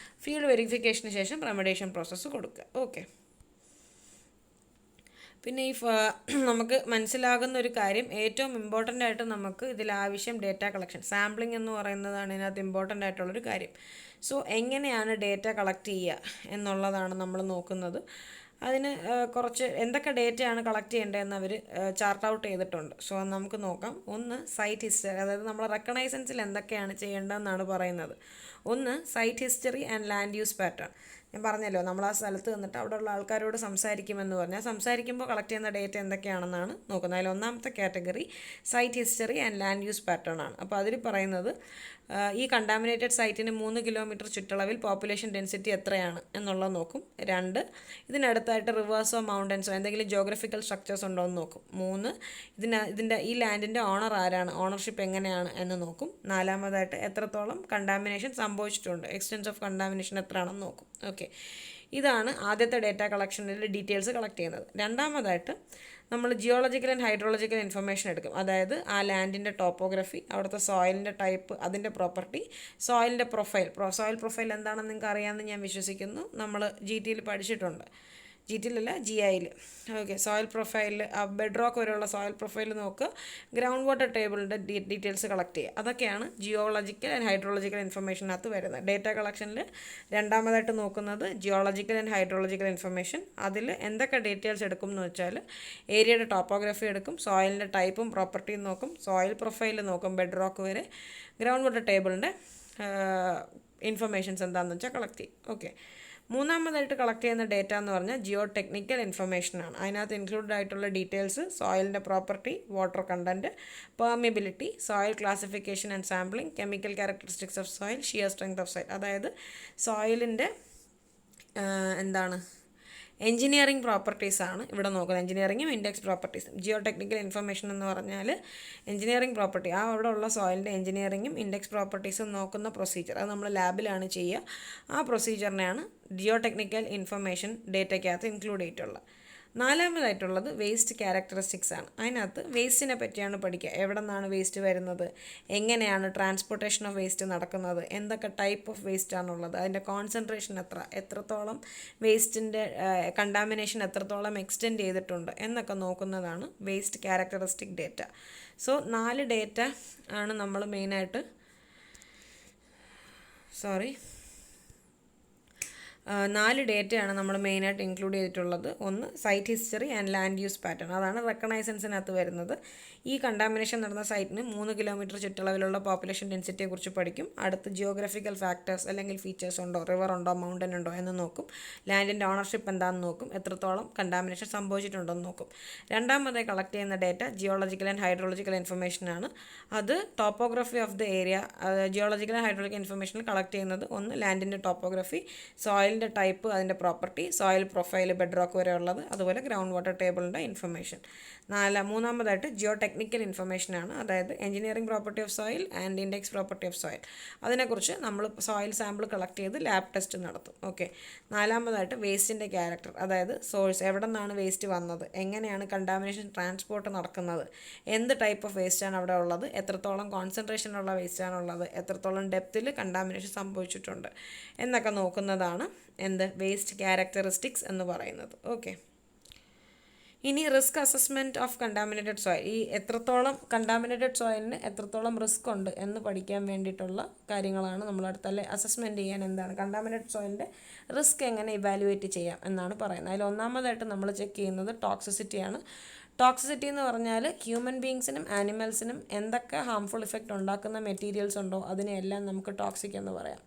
ഫീൽഡ് വെരിഫിക്കേഷന് ശേഷം റെമഡിയേഷൻ പ്രോസസ്സ് കൊടുക്കുക. ഓക്കെ, പിന്നെ നമുക്ക് മനസ്സിലാകുന്ന ഒരു കാര്യം, ഏറ്റവും ഇമ്പോർട്ടൻ്റ് ആയിട്ട് നമുക്ക് ഇതിലാവശ്യം ഡേറ്റ കളക്ഷൻ, സാമ്പിളിംഗ് എന്ന് പറയുന്നതാണ് ഇതിനകത്ത് ഇമ്പോർട്ടൻ്റ് ആയിട്ടുള്ളൊരു കാര്യം. സോ എങ്ങനെയാണ് ഡേറ്റ കളക്ട് ചെയ്യുക എന്നുള്ളതാണ് നമ്മൾ നോക്കുന്നത്. അതിന് കുറച്ച് എന്തൊക്കെ ഡേറ്റയാണ് കളക്ട് ചെയ്യേണ്ടതെന്ന് അവർ ചാർട്ട് ഔട്ട് ചെയ്തിട്ടുണ്ട്. സോ നമുക്ക് നോക്കാം. ഒന്ന് സൈറ്റ് ഹിസ്റ്ററി, അതായത് നമ്മൾ റെക്കഗ്നൈസൻസിൽ എന്തൊക്കെയാണ് ചെയ്യേണ്ടതെന്നാണ് പറയുന്നത്. ഒന്ന് site history and land use pattern. ഞാൻ പറഞ്ഞല്ലോ, നമ്മൾ ആ സ്ഥലത്ത് നിന്നിട്ട് അവിടെയുള്ള ആൾക്കാരോട് സംസാരിക്കുമെന്ന് പറഞ്ഞാൽ സംസാരിക്കുമ്പോൾ കളക്ട് ചെയ്യുന്ന ഡേറ്റ എന്തൊക്കെയാണെന്നാണ് നോക്കുന്നത്. അതിൽ ഒന്നാമത്തെ category site history and land use pattern ആണ്. അപ്പോൾ അതിൽ പറയുന്നത് ഈ കണ്ടാമിനേറ്റഡ് സൈറ്റിന് 3 കിലോമീറ്റർ ചുറ്റളവിൽ പോപ്പുലേഷൻ ഡെൻസിറ്റി എത്രയാണ് എന്നുള്ളത് നോക്കും. 2, ഇതിനടുത്തായിട്ട് റിവേഴ്സോ മൗണ്ടൻസോ എന്തെങ്കിലും ജോഗ്രഫിക്കൽ സ്ട്രക്ചേഴ്സ് ഉണ്ടോ എന്ന് നോക്കും. 3, ഇതിൻ്റെ ഈ ലാൻഡിൻ്റെ ഓണർ ആരാണ്, ഓണർഷിപ്പ് എങ്ങനെയാണ് എന്ന് നോക്കും. 4, എത്രത്തോളം കണ്ടാമിനേഷൻ സംഭവിച്ചിട്ടുണ്ട്, എക്സ്റ്റെൻസ് ഓഫ് കണ്ടാമിനേഷൻ എത്രയാണെന്ന് നോക്കും. ഓക്കെ, ഇതാണ് ആദ്യത്തെ ഡേറ്റ കളക്ഷനിൽ ഡീറ്റെയിൽസ് കളക്ട് ചെയ്യുന്നത്. രണ്ടാമതായിട്ട് നമ്മൾ ജിയോളജിക്കൽ ആൻഡ് ഹൈഡ്രോളജിക്കൽ ഇൻഫർമേഷൻ എടുക്കും. അതായത് ആ ലാൻഡിൻ്റെ ടോപ്പോഗ്രഫി, അവിടുത്തെ സോയിലിൻ്റെ ടൈപ്പ്, അതിൻ്റെ പ്രോപ്പർട്ടി, സോയിലിൻ്റെ സോയിൽ പ്രൊഫൈൽ എന്താണെന്ന് നിങ്ങൾക്ക് അറിയാമെന്ന് ഞാൻ വിശ്വസിക്കുന്നു. നമ്മൾ GTയിൽ പഠിച്ചിട്ടുണ്ട്. GTയിലല്ല, GIയിൽ. Okay, soil profile, bed rock വരെയുള്ള സോയിൽ പ്രൊഫൈൽ നോക്കുക. ഗ്രൗണ്ട് വാട്ടർ ടേബിളിൻ്റെ ഡീറ്റെയിൽസ് കളക്ട് ചെയ്യുക. അതൊക്കെയാണ് ജിയോളജിക്കൽ ആൻഡ് ഹൈഡ്രോളജിക്കൽ ഇൻഫർമേഷനകത്ത് വരുന്നത്. ഡേറ്റ കളക്ഷനിൽ രണ്ടാമതായിട്ട് നോക്കുന്നത് ജിയോളജിക്കൽ ആൻഡ് ഹൈഡ്രോളജിക്കൽ ഇൻഫർമേഷൻ. അതിൽ എന്തൊക്കെ ഡീറ്റെയിൽസ് എടുക്കും എന്ന് വെച്ചാൽ ഏരിയയുടെ ടോപ്പോഗ്രഫി എടുക്കും, സോയിലിൻ്റെ ടൈപ്പും പ്രോപ്പർട്ടിയും നോക്കും, സോയിൽ പ്രൊഫൈൽ നോക്കും, ബെഡ് റോക്ക് വരെ, ഗ്രൗണ്ട് വാട്ടർ ടേബിളിൻ്റെ ഇൻഫർമേഷൻസ് എന്താണെന്ന് വെച്ചാൽ കളക്ട് ചെയ്യും. ഓക്കെ, മൂന്നാമതായിട്ട് കളക്ട് ചെയ്യുന്ന ഡേറ്റ എന്ന് പറഞ്ഞാൽ ജിയോ ടെക്നിക്കൽ ഇൻഫർമേഷനാണ്. അതിനകത്ത് ഇൻക്ലൂഡ് ആയിട്ടുള്ള ഡീറ്റെയിൽസ് സോയിലിൻ്റെ property, water content, permeability, soil classification and sampling, chemical characteristics of soil, shear strength of soil. അതായത് സോയിലിൻ്റെ എഞ്ചിനീയറിംഗ് പ്രോപ്പർട്ടീസാണ് ഇവിടെ നോക്കുന്നത്. എഞ്ചിനീയറിംഗും ഇൻഡെക്സ് പ്രോപ്പർട്ടീസും. ജിയോ ടെക്നിക്കൽ ഇൻഫർമേഷൻ എന്ന് പറഞ്ഞാൽ എഞ്ചിനീയറിംഗ് പ്രോപ്പർട്ടി, ആ അവിടെ ഉള്ള സോയിലിൻ്റെ എഞ്ചിനീയറിംഗും ഇൻഡെക്സ് പ്രോപ്പർട്ടീസും നോക്കുന്ന പ്രൊസീജിയർ, അത് നമ്മൾ ലാബിലാണ് ചെയ്യുക. ആ പ്രൊസീജിയറിനെയാണ് ജിയോ ടെക്നിക്കൽ ഇൻഫർമേഷൻ ഡേറ്റയ്ക്കകത്ത് ഇൻക്ലൂഡ് ചെയ്തിട്ടുള്ളത്. നാലാമതായിട്ടുള്ളത് വേസ്റ്റ് ക്യാരക്ടറിസ്റ്റിക്സ് ആണ്. അതിനകത്ത് വേസ്റ്റിനെ പറ്റിയാണ് പഠിക്കുക. എവിടെ നിന്നാണ് വേസ്റ്റ് വരുന്നത്, എങ്ങനെയാണ് ട്രാൻസ്പോർട്ടേഷൻ ഓഫ് വേസ്റ്റ് നടക്കുന്നത്, എന്തൊക്കെ ടൈപ്പ് ഓഫ് വേസ്റ്റ് ആണുള്ളത്, അതിൻ്റെ കോൺസെൻട്രേഷൻ എത്രത്തോളം വേസ്റ്റിൻ്റെ കണ്ടാമിനേഷൻ എത്രത്തോളം എക്സ്റ്റെൻഡ് ചെയ്തിട്ടുണ്ട് എന്നൊക്കെ നോക്കുന്നതാണ് waste characteristic data. So 4 data ആണ് നമ്മൾ മെയിനായിട്ട് 4 ഡേറ്റയാണ് നമ്മൾ മെയിനായിട്ട് ഇൻക്ലൂഡ് ചെയ്തിട്ടുള്ളത്. ഒന്ന് site history and land use pattern, അതാണ് റെക്കഗ്നൈസൻസിനകത്ത് വരുന്നത്. ഈ കണ്ടാമിനേഷൻ നടന്ന സൈറ്റിന് 3 കിലോമീറ്റർ ചുറ്റളവിലുള്ള പോപ്പുലേഷൻ ഡെൻസിറ്റിയെക്കുറിച്ച് പഠിക്കും. അടുത്ത് ജിയോഗ്രഫിക്കൽ ഫാക്ടേഴ്സ് അല്ലെങ്കിൽ ഫീച്ചേഴ്സ് ഉണ്ടോ, റിവർ ഉണ്ടോ, മൗണ്ടൻ ഉണ്ടോ എന്ന് നോക്കും. ലാൻഡിൻ്റെ ഓണർഷിപ്പ് എന്താണെന്ന് നോക്കും. എത്രത്തോളം കണ്ടാമിനേഷൻ സംഭവിച്ചിട്ടുണ്ടോ എന്ന് നോക്കും. രണ്ടാമതായി കളക്ട് ചെയ്യുന്ന ഡേറ്റ ജിയോളജിക്കൽ ആൻഡ് ഹൈഡ്രോളജിക്കൽ ഇൻഫർമേഷനാണ്. അത് topography of the area. Geological and hydrological ഇൻഫർമേഷനിൽ കളക്ട് ചെയ്യുന്നത് ഒന്ന് ലാൻഡിൻ്റെ ടോപ്പോഗ്രഫി, സോയിലിൻ്റെ ടൈപ്പ്, അതിൻ്റെ property, soil profile, bed rock വരെ ഉള്ളത്, അതുപോലെ ഗ്രൗണ്ട് വാട്ടർ ടേബിളിൻ്റെ ഇൻഫർമേഷൻ. മൂന്നാമതായിട്ട് ജിയോ ടെക്നിക്കൽ ഇൻഫർമേഷനാണ്. അതായത് engineering property of soil and index property of soil. അതിനെക്കുറിച്ച് നമ്മൾ സോയിൽ സാമ്പിൾ കളക്ട് ചെയ്ത് ലാബ് ടെസ്റ്റ് നടത്തും. ഓക്കെ. നാലാമതായിട്ട് വേസ്റ്റിൻ്റെ ക്യാരക്ടർ, അതായത് സോഴ്സ്, എവിടെ നിന്നാണ് വേസ്റ്റ് വന്നത്, എങ്ങനെയാണ് കണ്ടാമിനേഷൻ ട്രാൻസ്പോർട്ട് നടക്കുന്നത്, എന്ത് ടൈപ്പ് ഓഫ് വേസ്റ്റാണ് അവിടെ ഉള്ളത്, എത്രത്തോളം കോൺസെൻട്രേഷനുള്ള വേസ്റ്റാണുള്ളത്, എത്രത്തോളം ഡെപ്തിൽ കണ്ടാമിനേഷൻ സംഭവിച്ചിട്ടുണ്ട് എന്നൊക്കെ നോക്കുന്നതാണ് വേസ്റ്റ് ക്യാരക്ടറിസ്റ്റിക്സ് എന്ന് പറയുന്നത്. ഓക്കെ. ഇനി risk assessment of contaminated soil. ഈ എത്രത്തോളം കണ്ടാമിനേറ്റഡ് സോയിലിന് എത്രത്തോളം റിസ്ക് ഉണ്ട് എന്ന് പഠിക്കാൻ വേണ്ടിയിട്ടുള്ള കാര്യങ്ങളാണ് നമ്മൾ അടുത്തല്ലേ. അസസ്മെൻറ്റ് ചെയ്യാൻ എന്താണ് കണ്ടാമിനേറ്റഡ് സോയിലിൻ്റെ റിസ്ക് എങ്ങനെ ഇവാലുവേറ്റ് ചെയ്യാം എന്നാണ് പറയുന്നത്. അതിൽ ഒന്നാമതായിട്ട് നമ്മൾ ചെക്ക് ചെയ്യുന്നത് ടോക്സിസിറ്റിയാണ്. ടോക്സിസിറ്റി എന്ന് പറഞ്ഞാൽ ഹ്യൂമൻ ബീങ്സിനും ആനിമൽസിനും എന്തൊക്കെ ഹാംഫുൾ ഇഫക്റ്റ് ഉണ്ടാക്കുന്ന മെറ്റീരിയൽസ് ഉണ്ടോ അതിനെയെല്ലാം നമുക്ക് ടോക്സിക് എന്ന് പറയാം.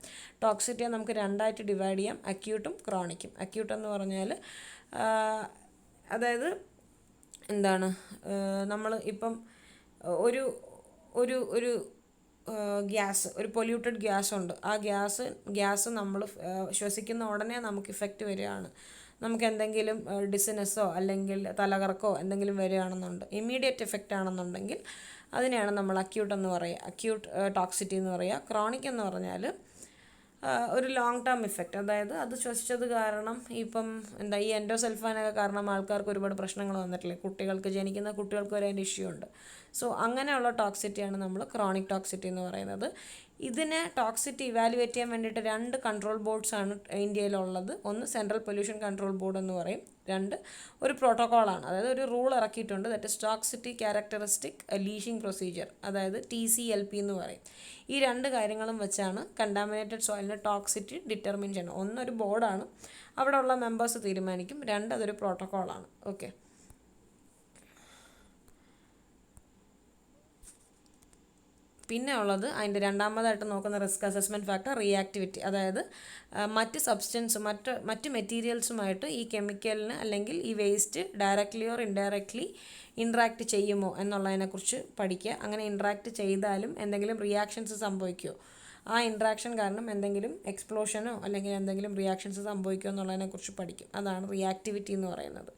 ടോക്സിറ്റിയെ നമുക്ക് രണ്ടായിട്ട് ഡിവൈഡ് ചെയ്യാം, അക്യൂട്ടും ക്രോണിക്കും. അക്യൂട്ട് എന്ന് പറഞ്ഞാൽ അതായത് നമ്മൾ ഇപ്പം ഒരു ഒരു ഒരു ഗ്യാസ്, ഒരു പൊല്യൂട്ടഡ് ഗ്യാസ് ഉണ്ട്. ആ ഗ്യാസ് നമ്മൾ ശ്വസിക്കുന്ന ഉടനെ നമുക്ക് ഇഫക്റ്റ് വരികയാണ്. നമുക്ക് എന്തെങ്കിലും ഡിസിനെസ്സോ അല്ലെങ്കിൽ തലകറക്കോ എന്തെങ്കിലും വരികയാണെന്നുണ്ട്, ഇമ്മീഡിയറ്റ് എഫക്റ്റ് ആണെന്നുണ്ടെങ്കിൽ അതിനെയാണ് നമ്മൾ അക്യൂട്ട് എന്ന് പറയുക, അക്യൂട്ട് ടോക്സിറ്റി എന്ന് പറയുക. ക്രോണിക് എന്ന് പറഞ്ഞാൽ ഒരു ലോങ് ടേം ഇഫക്റ്റ്, അതായത് അത് ശ്വസിച്ചത് കാരണം ഇപ്പം ഈ എൻഡോസൾഫാനൊക്കെ കാരണം ആൾക്കാർക്ക് ഒരുപാട് പ്രശ്നങ്ങൾ വന്നിട്ടില്ലേ, ജനിക്കുന്ന കുട്ടികൾക്ക് വരെ അതിൻ്റെ ഇഷ്യൂ ഉണ്ട്. സോ അങ്ങനെയുള്ള ടോക്സിറ്റിയാണ് നമ്മൾ ക്രോണിക് ടോക്സിറ്റി എന്ന് പറയുന്നത്. ഇതിനെ ടോക്സിറ്റി ഇവാലുവേറ്റ് ചെയ്യാൻ വേണ്ടിയിട്ട് 2 കൺട്രോൾ ബോർഡ്സാണ് ഇന്ത്യയിലുള്ളത്. ഒന്ന് സെൻട്രൽ പൊല്യൂഷൻ കൺട്രോൾ ബോർഡ് എന്ന് പറയും. 2 ഒരു പ്രോട്ടോക്കോളാണ്, അതായത് ഒരു റൂൾ ഇറക്കിയിട്ടുണ്ട്. That is toxicity characteristic leaching procedure, അതായത് TCLP എന്ന് പറയും. ഈ 2 കാര്യങ്ങളും വെച്ചാണ് കണ്ടാമിനേറ്റഡ് സോയിലിൻ്റെ ടോക്സിറ്റി ഡിറ്റർമിൻ ചെയ്യുന്നത്. ഒന്നൊരു ബോർഡാണ്, അവിടെ ഉള്ള മെമ്പേഴ്സ് തീരുമാനിക്കും. 2 അതൊരു പ്രോട്ടോക്കോളാണ്. ഓക്കെ. പിന്നെ ഉള്ളത് അതിൻ്റെ രണ്ടാമതായിട്ട് നോക്കുന്ന റിസ്ക് അസസ്മെൻറ്റ് ഫാക്ടർ റിയാക്ടിവിറ്റി, അതായത് മറ്റ് മെറ്റീരിയൽസുമായിട്ട് ഈ കെമിക്കലിന് അല്ലെങ്കിൽ ഈ waste directly or indirectly interact ചെയ്യുമോ എന്നുള്ളതിനെക്കുറിച്ച് പഠിക്കുക. അങ്ങനെ ഇൻട്രാക്ട് ചെയ്താലും എന്തെങ്കിലും റിയാക്ഷൻസ് സംഭവിക്കുമോ, ആ ഇൻട്രാക്ഷൻ കാരണം എന്തെങ്കിലും എക്സ്പ്ലോഷനോ അല്ലെങ്കിൽ എന്തെങ്കിലും റിയാക്ഷൻസ് സംഭവിക്കുമോ എന്നുള്ളതിനെക്കുറിച്ച് പഠിക്കും. അതാണ് റിയാക്ടിവിറ്റി എന്ന് പറയുന്നത്.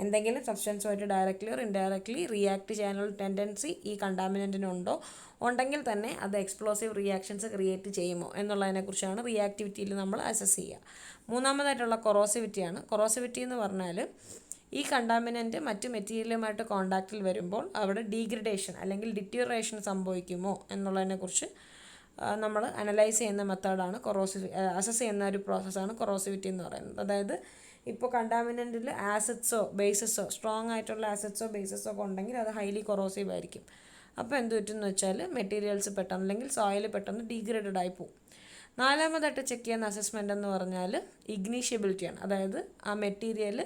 എന്തെങ്കിലും സബ്സ്റ്റൻസുമായിട്ട് ഡയറക്റ്റ്ലി ഓർ ഇൻഡയറക്റ്റ്ലി റിയാക്ട് ചെയ്യാനുള്ള ടെൻഡൻസി ഈ കണ്ടാമിനൻറ്റിനുണ്ടോ, ഉണ്ടെങ്കിൽ തന്നെ അത് എക്സ്പ്ലോസീവ് റിയാക്ഷൻസ് ക്രിയേറ്റ് ചെയ്യുമോ എന്നുള്ളതിനെക്കുറിച്ചാണ് റിയാക്ടിവിറ്റിയിൽ നമ്മൾ അസസ് ചെയ്യുക. മൂന്നാമതായിട്ടുള്ള കൊറോസിവിറ്റിയാണ്. കൊറോസിവിറ്റി എന്ന് പറഞ്ഞാൽ ഈ കണ്ടാമിനൻറ്റ് മറ്റ് മെറ്റീരിയലുമായിട്ട് കോണ്ടാക്റ്റിൽ വരുമ്പോൾ അവിടെ ഡീഗ്രഡേഷൻ അല്ലെങ്കിൽ ഡിറ്റീറിയേഷൻ സംഭവിക്കുമോ എന്നുള്ളതിനെക്കുറിച്ച് നമ്മൾ അനലൈസ് ചെയ്യുന്ന മെത്തേഡാണ് അസസ് ചെയ്യുന്ന ഒരു പ്രോസസ്സാണ് കൊറോസിവിറ്റി എന്ന് പറയുന്നത്. അതായത് ഇപ്പോൾ കണ്ടാമിനൻറ്റിൽ ആസിഡ്സോ ബേസസോ സ്ട്രോങ് ആയിട്ടുള്ള ആസിഡ്സോ ബേസസോ ഒക്കെ ഉണ്ടെങ്കിൽ അത് ഹൈലി കൊറോസീവ് ആയിരിക്കും. അപ്പോൾ എന്ത് പറ്റുമെന്ന് വെച്ചാൽ മെറ്റീരിയൽസ് പെട്ടെന്ന് അല്ലെങ്കിൽ സോയിൽ പെട്ടെന്ന് ഡീഗ്രേഡഡ് ആയി പോകും. നാലാമതായിട്ട് ചെക്ക് ചെയ്യുന്ന അസസ്മെൻ്റ് എന്ന് പറഞ്ഞാൽ ഇഗ്നീഷ്യബിലിറ്റിയാണ്. അതായത് ആ മെറ്റീരിയൽ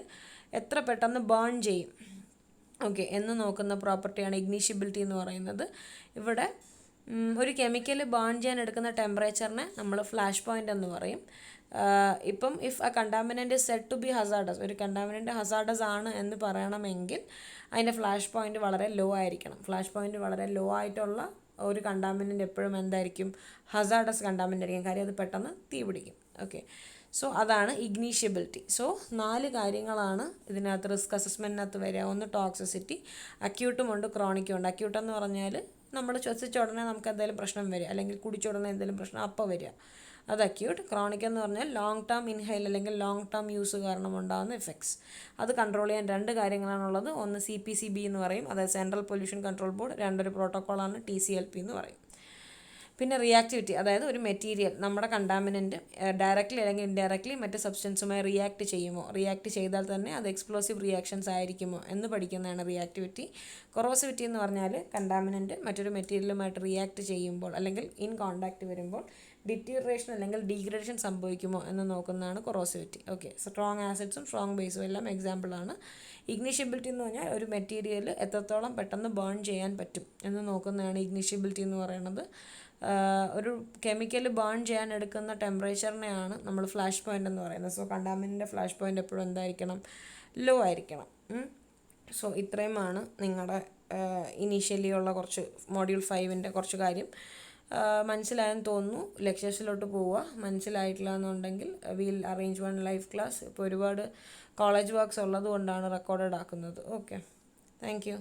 എത്ര പെട്ടെന്ന് ബേൺ ചെയ്യും എന്ന് നോക്കുന്ന പ്രോപ്പർട്ടിയാണ് ഇഗ്നീഷ്യബിലിറ്റി എന്ന് പറയുന്നത്. ഇവിടെ ഒരു കെമിക്കൽ ബേൺ ചെയ്യാൻ എടുക്കുന്ന ടെമ്പറേച്ചറിനെ നമ്മൾ ഫ്ലാഷ് പോയിൻ്റ് എന്ന് പറയും. ഇപ്പം if a contaminant is said to be hazardous, ഒരു കണ്ടാമിനൻ്റ് ഹസാർഡസ് ആണ് എന്ന് പറയണമെങ്കിൽ അതിൻ്റെ ഫ്ലാഷ് പോയിൻ്റ് വളരെ ലോ ആയിരിക്കണം. ഫ്ലാഷ് പോയിൻ്റ് വളരെ ലോ ആയിട്ടുള്ള ഒരു കണ്ടാമിനൻ്റ് എപ്പോഴും എന്തായിരിക്കും, ഹസാർഡസ് കണ്ടാമിനൻ്റ് ആയിരിക്കും. കാര്യം അത് പെട്ടെന്ന് തീ പിടിക്കും. ഓക്കെ. സോ അതാണ് ഇഗ്നീഷ്യബിലിറ്റി. സോ 4 കാര്യങ്ങളാണ് ഇതിനകത്ത് റിസ്ക് അസസ്മെൻറ്റിനകത്ത് വരിക. ഒന്ന് ടോക്സിസിറ്റി, അക്യൂട്ടും ഉണ്ട് ക്രോണിക്കും ഉണ്ട്. അക്യൂട്ട് എന്ന് പറഞ്ഞാൽ നമ്മൾ ശ്വസിച്ച ഉടനെ നമുക്ക് എന്തെങ്കിലും പ്രശ്നം വരിക, അല്ലെങ്കിൽ കുടിച്ച ഉടനെ എന്തെങ്കിലും പ്രശ്നം അപ്പോൾ വരിക, അത് അക്യൂട്ട്. ക്രോണിക് എന്ന് പറഞ്ഞാൽ ലോങ് ടേം ഇൻഹൈൽ അല്ലെങ്കിൽ ലോങ് ടേം യൂസ് കാരണം ഉണ്ടാകുന്ന എഫക്ട്സ്. അത് കൺട്രോൾ ചെയ്യാൻ 2 കാര്യങ്ങളാണുള്ളത്. ഒന്ന് CPCB എന്ന് പറയും, അതായത് central pollution control board. 2 പ്രോട്ടോക്കോളാണ് TCLP എന്ന് പറയും. പിന്നെ റിയാക്ടിവിറ്റി, അതായത് ഒരു മെറ്റീരിയൽ നമ്മുടെ കണ്ടാമിനൻറ്റ് ഡയറക്റ്റ്ലി അല്ലെങ്കിൽ ഇൻഡയറക്റ്റ്ലി മറ്റ് സബ്സ്റ്റൻസുമായി റിയാക്ട് ചെയ്യുമോ, റിയാക്ട് ചെയ്താൽ തന്നെ അത് എക്സ്പ്ലോസീവ് റിയാക്ഷൻസ് ആയിരിക്കുമോ എന്ന് പഠിക്കുന്നതാണ് റിയാക്ടിവിറ്റി. കൊറോസിവിറ്റി എന്ന് പറഞ്ഞാൽ കണ്ടാമിനൻറ്റ് മറ്റൊരു മെറ്റീരിയലുമായിട്ട് റിയാക്ട് ചെയ്യുമ്പോൾ അല്ലെങ്കിൽ ഇൻ കോണ്ടാക്റ്റ് വരുമ്പോൾ ഡിറ്റീറിയേഷൻ അല്ലെങ്കിൽ ഡീഗ്രഡേഷൻ സംഭവിക്കുമോ എന്ന് നോക്കുന്നതാണ് കൊറോസിവിറ്റി. ഓക്കെ, സ്ട്രോങ് ആസിഡ്സും സ്ട്രോങ് ബേസും എല്ലാം എക്സാമ്പിളാണ്. ഇഗ്നീഷ്യബിലിറ്റി എന്ന് പറഞ്ഞാൽ ഒരു മെറ്റീരിയൽ എത്രത്തോളം പെട്ടെന്ന് ബേൺ ചെയ്യാൻ പറ്റും എന്ന് നോക്കുന്നതാണ് ഇഗ്നീഷ്യബിലിറ്റി എന്ന് പറയുന്നത്. ഒരു കെമിക്കൽ ബേൺ ചെയ്യാൻ എടുക്കുന്ന ടെമ്പറേച്ചറിനെയാണ് നമ്മൾ ഫ്ലാഷ് പോയിൻ്റ് എന്ന് പറയുന്നത്. സോ കണ്ടാമിനൻ്റെ ഫ്ലാഷ് പോയിൻ്റ് എപ്പോഴും എന്തായിരിക്കണം, ലോ ആയിരിക്കണം. സോ ഇത്രയുമാണ് നിങ്ങളുടെ ഇനീഷ്യലി ഉള്ള കുറച്ച് മൊഡ്യൂൾ 5-ൻ്റെ കുറച്ച് കാര്യം. മനസ്സിലായെന്ന് തോന്നുന്നു. ലെക്ചേഴ്സിലോട്ട് പോവുക. മനസ്സിലായിട്ടില്ല എന്നുണ്ടെങ്കിൽ വിൽ അറേഞ്ച് 1 ലൈവ് ക്ലാസ്. ഇപ്പോൾ ഒരുപാട് കോളേജ് വർക്ക്സ് ഉള്ളത് കൊണ്ടാണ് റെക്കോർഡഡ് ആക്കുന്നത്. Okay, thank you.